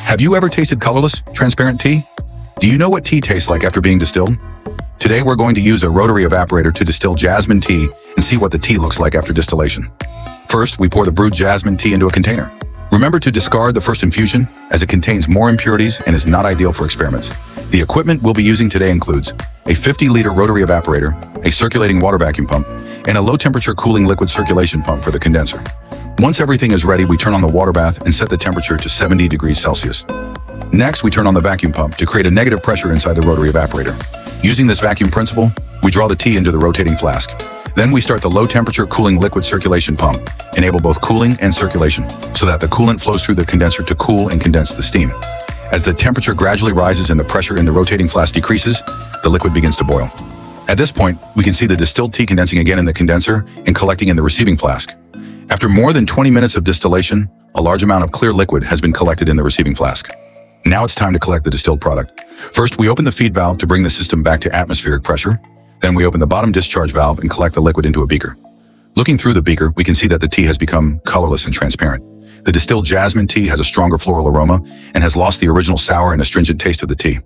Have you ever tasted colorless, transparent tea? Do you know what tea tastes like after being distilled? Today we're going to use a rotary evaporator to distill jasmine tea and see what the tea looks like after distillation. First, we pour the brewed jasmine tea into a container. Remember to discard the first infusion, as it contains more impurities and is not ideal for experiments. The equipment we'll be using today includes a 50-liter rotary evaporator, a circulating water vacuum pump, and a low-temperature cooling liquid circulation pump for the condenser. Once everything is ready, we turn on the water bath and set the temperature to 70 degrees Celsius. Next, we turn on the vacuum pump to create a negative pressure inside the rotary evaporator. Using this vacuum principle, we draw the tea into the rotating flask. Then we start the low-temperature cooling liquid circulation pump, enable both cooling and circulation, so that the coolant flows through the condenser to cool and condense the steam. As the temperature gradually rises and the pressure in the rotating flask decreases, the liquid begins to boil. At this point, we can see the distilled tea condensing again in the condenser and collecting in the receiving flask. After more than 20 minutes of distillation, a large amount of clear liquid has been collected in the receiving flask. Now it's time to collect the distilled product. First, we open the feed valve to bring the system back to atmospheric pressure. Then we open the bottom discharge valve and collect the liquid into a beaker. Looking through the beaker, we can see that the tea has become colorless and transparent. The distilled jasmine tea has a stronger floral aroma and has lost the original sour and astringent taste of the tea.